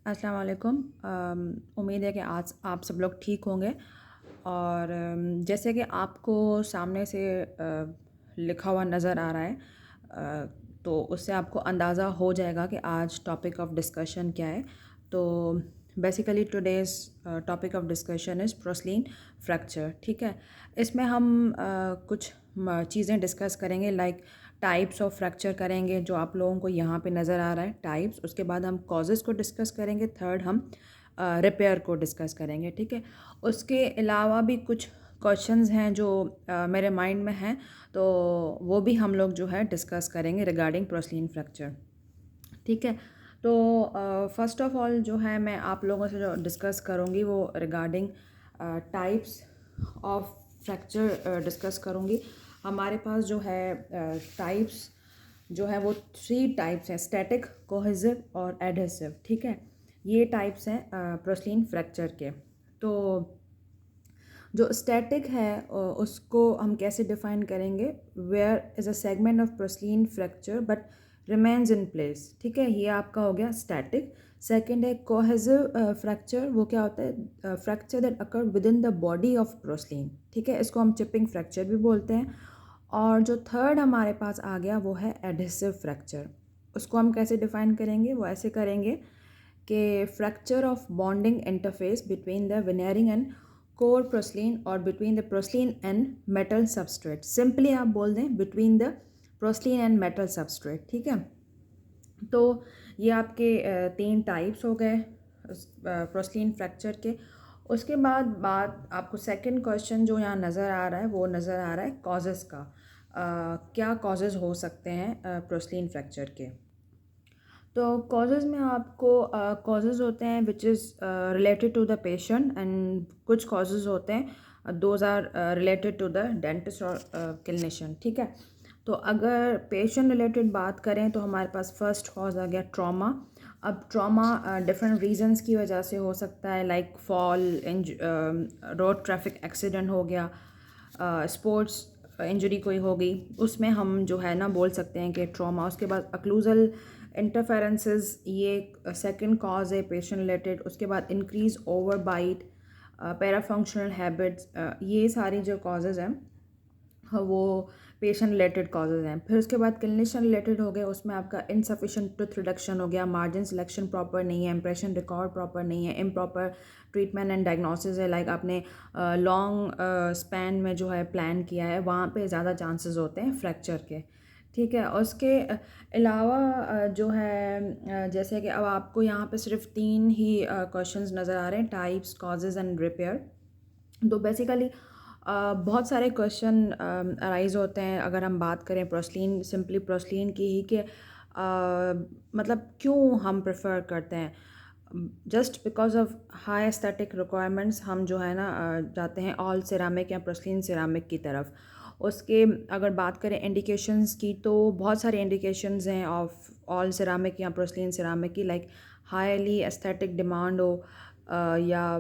अस्सलाम वालेकुम। उम्मीद है कि आज आप सब लोग ठीक होंगे और जैसे कि आपको सामने से लिखा हुआ नज़र आ रहा है, तो उससे आपको अंदाज़ा हो जाएगा कि आज टॉपिक ऑफ डिस्कशन क्या है। तो basically today's topic of discussion is porcelain fracture. ठीक है, इसमें हम कुछ चीज़ें डिस्कस करेंगे, लाइक टाइप्स ऑफ फ्रैक्चर करेंगे जो आप लोगों को यहाँ पे नज़र आ रहा है, टाइप्स। उसके बाद हम कॉजेज़ को डिस्कस करेंगे, थर्ड हम रिपेयर को डिस्कस करेंगे। ठीक है, उसके अलावा भी कुछ क्वेश्चंस हैं जो मेरे माइंड में हैं, तो वो भी हम लोग जो है डिस्कस करेंगे रिगार्डिंग प्रोस्लिन फ्रैक्चर। ठीक है, तो फर्स्ट ऑफ ऑल जो है मैं आप लोगों से जो डिस्कस करूँगी वो regarding types of fracture discuss करूँगी। हमारे पास जो है टाइप्स जो है वो 3 टाइप्स हैं, स्टैटिक, कोहेसिव और एडहेसिव। ठीक है, ये टाइप्स हैं प्रोस्लिन फ्रैक्चर के। तो जो स्टैटिक है उसको हम कैसे डिफाइन करेंगे? Where is a segment of porcelain fracture but remains in place. ठीक है, ये आपका हो गया स्टैटिक। सेकंड है कोहेसिव फ्रैक्चर। वो क्या होता है? Fracture that occur within the body of porcelain. ठीक है, इसको हम चिपिंग फ्रैक्चर भी बोलते हैं। और जो थर्ड हमारे पास आ गया वो है एडहेसिव फ्रैक्चर। उसको हम कैसे डिफाइन करेंगे? वो ऐसे करेंगे कि fracture of bonding interface between the veneering and core porcelain और between the porcelain and metal substrate. Simply आप बोल दें between the porcelain and metal substrate. ठीक है, तो ये आपके 3 टाइप्स हो गए प्रोस्लिन फ्रैक्चर के। उसके बाद बात आपको सेकंड क्वेश्चन जो यहाँ नज़र आ रहा है वो नज़र आ रहा है कॉजेज़ का। क्या कॉजेज़ हो सकते हैं प्रोस्लिन फ्रैक्चर के? तो कॉजेज़ में आपको कॉजेज़ होते हैं which is related to the patient, and कुछ कॉजेज़ होते हैं those are related to the dentist और क्लिनिशियन। ठीक है, तो अगर पेशेंट रिलेटेड बात करें तो हमारे पास फर्स्ट कॉज आ गया ट्रॉमा। अब ट्रॉमा डिफरेंट रीजंस की वजह से हो सकता है, like fall, road traffic accident हो गया, स्पोर्ट्स इंजरी कोई हो गई, उसमें हम जो है ना बोल सकते हैं कि ट्रॉमा। उसके बाद अक्लूजल इंटरफेरेंसेस, ये सेकंड कॉज है पेशेंट रिलेटेड। उसके बाद इंक्रीज ओवर बाइट, पैराफंक्शनल हैबिट्स, ये सारी जो कॉजेज़ हैं वो पेशेंट रिलेटेड कॉजेज़ हैं। फिर उसके बाद क्लिनिशियन रिलेटेड हो गए, उसमें आपका इनसफिशिएंट टूथ रिडक्शन हो गया, मार्जिन सिलेक्शन प्रॉपर नहीं है, इंप्रेशन रिकॉर्ड प्रॉपर नहीं है, इम्प्रॉपर ट्रीटमेंट एंड डायग्नोसिस है, लाइक आपने लॉन्ग स्पैन में जो है प्लान किया है, वहाँ पे ज़्यादा चांसेस होते हैं फ्रैक्चर के। ठीक है, उसके अलावा जो है जैसे कि अब आपको यहाँ पे सिर्फ 3 ही क्वेश्चंस नज़र आ रहे हैं, टाइप्स, कॉजेज़ एंड रिपेयर। तो बेसिकली बहुत सारे क्वेश्चन अराइज होते हैं अगर हम बात करें प्रोस्लिन, सिंपली प्रोस्लिन की ही, कि मतलब क्यों हम प्रेफर करते हैं? Just because of high aesthetic requirements हम जो है ना जाते हैं ऑल सिरामिक या प्रोस्लिन सिरामिक की तरफ। उसके अगर बात करें इंडिकेशंस की, तो बहुत सारे इंडिकेशंस हैं ऑफ ऑल सिरामिक या प्रोस्लिन सिरामिक की, लाइक हाईली एस्थेटिक डिमांड हो, या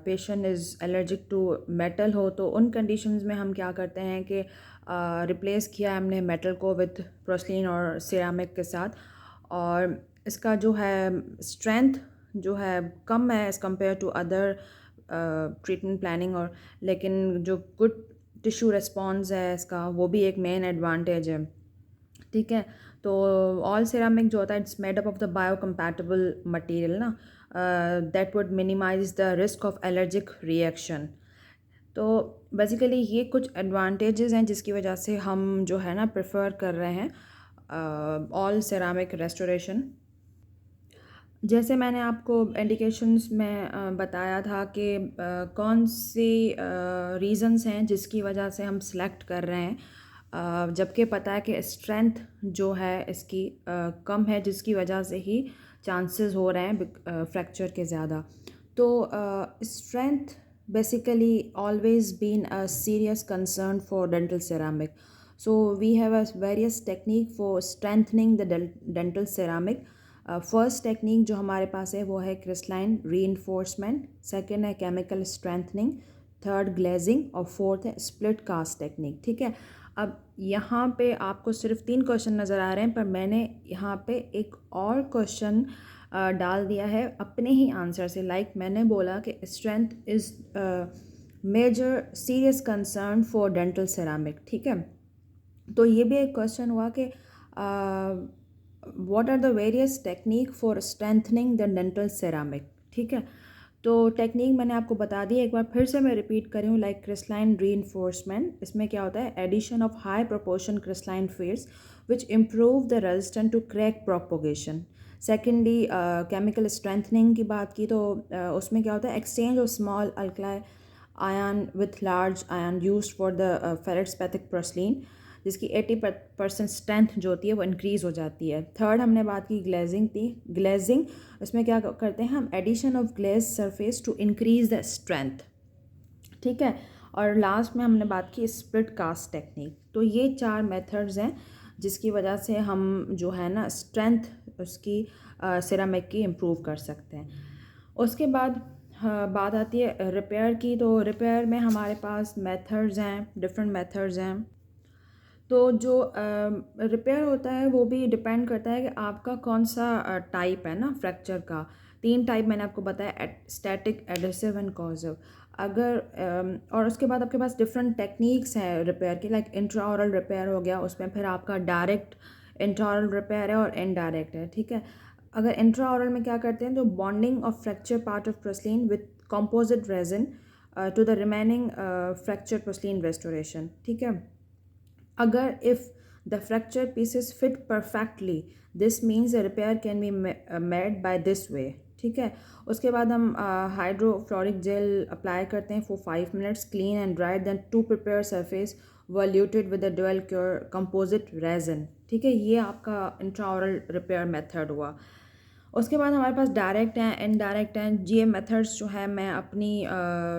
patient is allergic to metal हो, तो उन कंडीशंस में हम क्या करते हैं कि रिप्लेस किया हमने मेटल को विद प्रोस्लिन और सिरामिक के साथ। और इसका जो है स्ट्रेंथ जो है कम है as compare to other treatment planning, और लेकिन जो गुड टिश्यू रिस्पॉन्स है इसका वो भी एक मेन एडवांटेज है। ठीक है, तो ऑल सिरामिक जो होता है it's made up of the biocompatible material ना, that would minimise the risk of allergic reaction. तो बेसिकली ये कुछ एडवांटेजेस हैं जिसकी वजह से हम जो है ना प्रेफर कर रहे हैं ऑल सिरामिक रेस्टोरेशन। जैसे मैंने आपको इंडिकेशंस में बताया था कि कौन सी रीज़न्स हैं जिसकी वजह से हम सिलेक्ट कर रहे हैं, जबकि पता है कि स्ट्रेंथ जो है इसकी कम है, जिसकी वजह से ही चांसेस हो रहे हैं फ्रैक्चर के ज़्यादा। तो strength basically always been a serious concern for dental ceramic. So we have a various technique for strengthening the dental ceramic. First technique जो हमारे पास है वो है क्रिस्टलाइन रीइंफोर्समेंट, सेकेंड है केमिकल स्ट्रेंथनिंग, थर्ड ग्लेजिंग और फोर्थ है split cast technique. ठीक है, अब यहाँ पे आपको सिर्फ 3 क्वेश्चन नज़र आ रहे हैं, पर मैंने यहाँ पे एक और क्वेश्चन डाल दिया है अपने ही आंसर से। लाइक मैंने बोला कि strength is major serious concern for dental ceramic, ठीक है। तो ये भी एक क्वेश्चन हुआ कि what are the various technique for strengthening the dental ceramic, ठीक है। तो टेक्निक मैंने आपको बता दी, एक बार फिर से मैं रिपीट कर रही हूँ। लाइक क्रिस्टलाइन रीइंफोर्समेंट, इसमें क्या होता है, addition of high proportion crystalline phase which improve the resistant to crack propagation. Secondly chemical strengthening की बात की तो उसमें क्या होता है, exchange of small alkali ion with large ion used for the feldspathic porcelain, जिसकी 80% स्ट्रेंथ जो होती है वो इंक्रीज़ हो जाती है। थर्ड हमने बात की ग्लेजिंग थी। ग्लेजिंग, उसमें क्या करते हैं हम, addition of glaze surface to increase the strength, ठीक है। और लास्ट में हमने बात की स्प्लिट कास्ट टेक्निक। तो ये 4 मेथड्स हैं जिसकी वजह से हम जो है ना स्ट्रेंथ उसकी सिरामिक की इम्प्रूव कर सकते हैं। उसके बाद बात आती है रिपेयर की। तो रिपेयर में हमारे पास मेथड्स हैं, डिफरेंट मेथड्स हैं। तो जो रिपेयर होता है वो भी डिपेंड करता है कि आपका कौन सा टाइप है ना फ्रैक्चर का। 3 टाइप मैंने आपको बताया, स्टैटिक, एडहेसिव एंड कॉज़िव। अगर और उसके बाद आपके पास डिफरेंट टेक्निक्स हैं रिपेयर की। लाइक इंट्राओरल रिपेयर हो गया, उसमें फिर आपका डायरेक्ट इंट्राओरल रिपेयर है और इनडायरेक्ट है, ठीक है। अगर इंट्राओरल में क्या करते हैं, तो bonding of fracture part of porcelain with composite resin to the remaining fracture porcelain restoration, ठीक है। अगर if the fracture pieces fit perfectly, this means the repair can be made by this way, ठीक है। उसके बाद हम hydrofluoric jail apply करते हैं for 5 minutes, clean and dry, then to prepare surface voluted with the dual cure composite resin, ठीक है। ये आपका इंट्राओरल रिपेयर मेथड हुआ। उसके बाद हमारे पास डायरेक्ट हैं, इनडायरेक्ट हैं। ये मेथड्स जो है मैं अपनी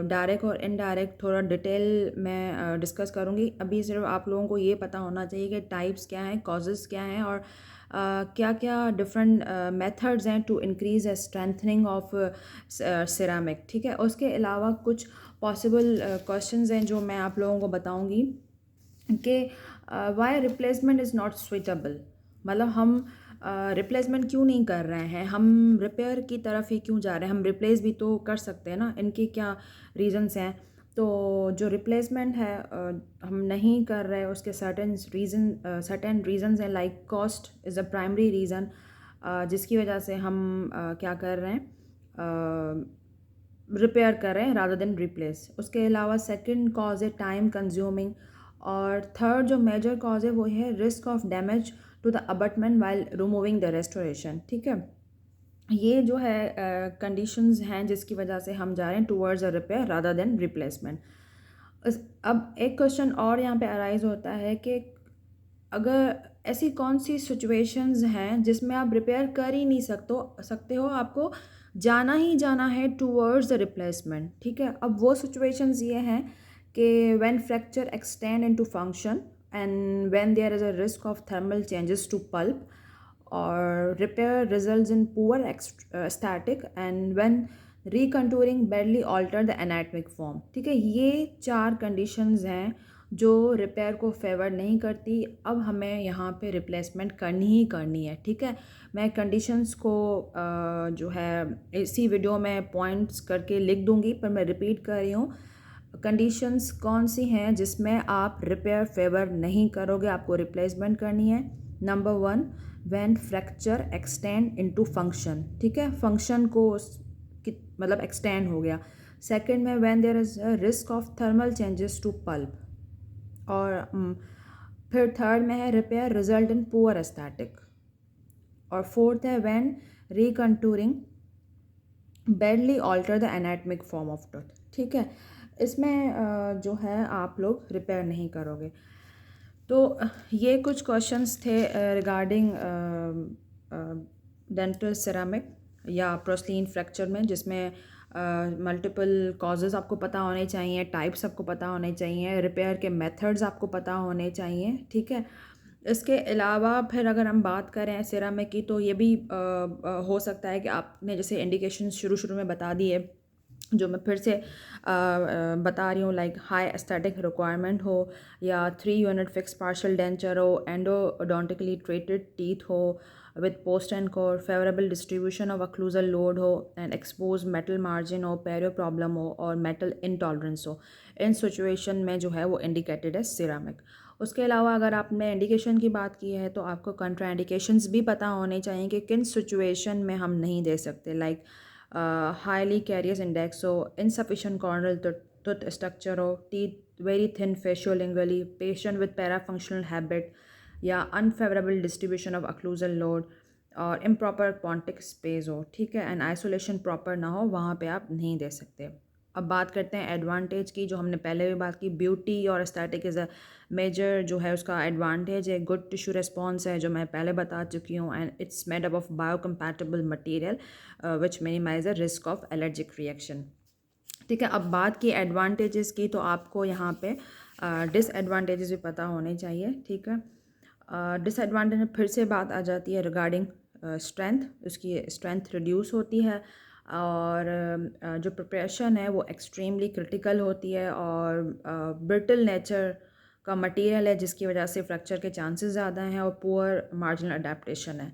डायरेक्ट और इनडायरेक्ट थोड़ा डिटेल में डिस्कस करूँगी। अभी सिर्फ आप लोगों को ये पता होना चाहिए कि टाइप्स क्या हैं, कॉजेज़ क्या हैं, और क्या क्या डिफरेंट मेथड्स हैं to increase strengthening of ceramic, ठीक है। उसके अलावा कुछ पॉसिबल क्वेश्चंस हैं जो मैं आप लोगों को बताऊँगी कि why replacement is not suitable, मतलब हम रिप्लेसमेंट क्यों नहीं कर रहे हैं, हम रिपेयर की तरफ ही क्यों जा रहे हैं, हम रिप्लेस भी तो कर सकते हैं ना। इनके क्या रीज़न्स हैं। तो जो रिप्लेसमेंट है हम नहीं कर रहे, उसके सर्टेन रीज़न्स हैं। Like cost is a primary reason जिसकी वजह से हम क्या कर रहे हैं, रिपेयर कर रहे हैं रादर देन रिप्लेस। उसके अलावा सेकंड कॉज है टाइम कंज्यूमिंग, और थर्ड जो मेजर कॉज है वो है risk of damage to the abutment while removing the restoration, ठीक है। ये जो है कंडीशंस हैं जिसकी वजह से हम जा रहे हैं towards a repair rather than replacement. अब एक क्वेश्चन और यहाँ पे अराइज होता है कि अगर ऐसी कौन सी सिचुएशंस हैं जिसमें आप रिपेयर कर ही नहीं सकते हो, आपको जाना ही जाना है टूवर्ड्स द रिप्लेसमेंट, ठीक है। अब वो सिचुएशंस ये हैं कि when fracture extend into function and when there is a risk of thermal changes to pulp, और repair results in poor static, and when recontouring badly alter the anatomic form, ठीक है। ये 4 कंडीशंस हैं जो repair को favour नहीं करती। अब हमें यहाँ पे रिप्लेसमेंट करनी ही करनी है, ठीक है। मैं कंडीशंस को जो है इसी वीडियो में पॉइंट्स करके लिख दूँगी, पर मैं रिपीट कर रही हूँ। कंडीशंस कौन सी हैं जिसमें आप रिपेयर फेवर नहीं करोगे, आपको रिप्लेसमेंट करनी है। Number 1, when fracture extend into function, ठीक है, फंक्शन को मतलब एक्सटेंड हो गया। सेकंड में when there is a risk of thermal changes to pulp, और फिर थर्ड में है repair result in poor aesthetic, और फोर्थ है when recontouring badly alter the anatomic form of tooth, ठीक है। इसमें जो है आप लोग रिपेयर नहीं करोगे। तो ये कुछ क्वेश्चंस थे रिगार्डिंग डेंटल सेरामिक या पोर्सिलेन फ्रैक्चर में, जिसमें मल्टीपल कॉजेज़ आपको पता होने चाहिए, टाइप्स आपको पता होने चाहिए, रिपेयर के मेथड्स आपको पता होने चाहिए, ठीक है। इसके अलावा फिर अगर हम बात करें सिरामिक की, तो ये भी हो सकता है कि आपने जैसे इंडिकेशन शुरू में बता दिए, जो मैं फिर से बता रही हूँ। लाइक हाई एस्थेटिक रिक्वायरमेंट हो, या 3 यूनिट फिक्स पार्शियल डेंचर हो, एंडोडोंटिकली ट्रीटेड टीथ हो, with post and core, favourable distribution of occlusal load हो एंड एक्सपोज मेटल मार्जिन हो, पेरियो प्रॉब्लम हो और मेटल इनटॉलरेंस हो, इन सिचुएशन में जो है वो इंडिकेटेड है सिरामिक। उसके अलावा अगर आपने इंडिकेशन की बात की है तो आपको कंट्राइंडिकेशंस भी पता होने चाहिए कि किन सिचुएशन में हम नहीं दे सकते, लाइक हाईली कैरियस इंडेक्स हो, इनसफिशिएंट कॉर्नल टूथ स्ट्रक्चर हो, teeth very thin faciolingually, patient with parafunctional habit या unfavourable distribution of occlusal load और इम्प्रॉपर क्वांटिक स्पेस हो, ठीक है, एंड आइसोलेशन प्रॉपर ना हो, वहाँ पे आप नहीं दे सकते। अब बात करते हैं एडवांटेज की, जो हमने पहले भी बात की, ब्यूटी और एस्थेटिक इज़ अ मेजर जो है उसका एडवांटेज है, गुड टिश्यू रिस्पॉन्स है जो मैं पहले बता चुकी हूँ, and it's made up of biocompatible material which minimize the risk of allergic reaction. ठीक है, अब बात की एडवांटेजेस की, तो आपको यहाँ पे डिसएडवांटेजेस भी पता होने चाहिए। ठीक है, डिसएडवांटेज में फिर से बात आ जाती है रिगार्डिंग स्ट्रेंथ, उसकी स्ट्रेंथ रिड्यूस होती है और जो प्रिपरेशन है वो एक्सट्रीमली क्रिटिकल होती है और ब्रिटल नेचर का मटेरियल है जिसकी वजह से फ्रैक्चर के चांसेस ज़्यादा हैं और पुअर मार्जिनल अडेप्टेशन है।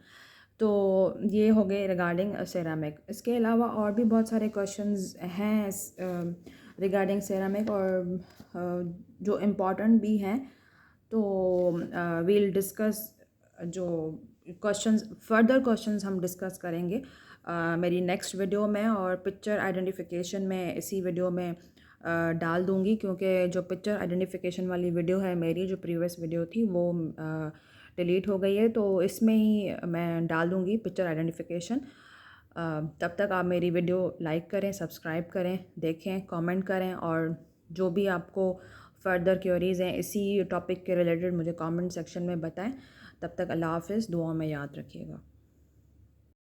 तो ये हो गए रिगार्डिंग सेरामिक। इसके अलावा और भी बहुत सारे क्वेश्चंस हैं रिगार्डिंग सेरामिक और जो इम्पॉर्टेंट भी हैं, तो वील डिस्कस जो क्वेश्चंस, फर्दर क्वेश्चंस हम डिस्कस करेंगे मेरी नेक्स्ट वीडियो में, और पिक्चर आइडेंटिफिकेशन में इसी वीडियो में डाल दूंगी, क्योंकि जो पिक्चर आइडेंटिफिकेशन वाली वीडियो है मेरी, जो प्रीवियस वीडियो थी वो डिलीट हो गई है, तो इसमें ही मैं डाल दूंगी पिक्चर आइडेंटिफिकेशन। तब तक आप मेरी वीडियो लाइक करें, सब्सक्राइब करें, देखें, कमेंट करें, और जो भी आपको फर्दर क्वेरीज़ हैं इसी टॉपिक के रिलेटेड मुझे कमेंट सेक्शन में बताएं। तब तक अल्लाह हाफ़िज़, दुआ में याद रखिएगा।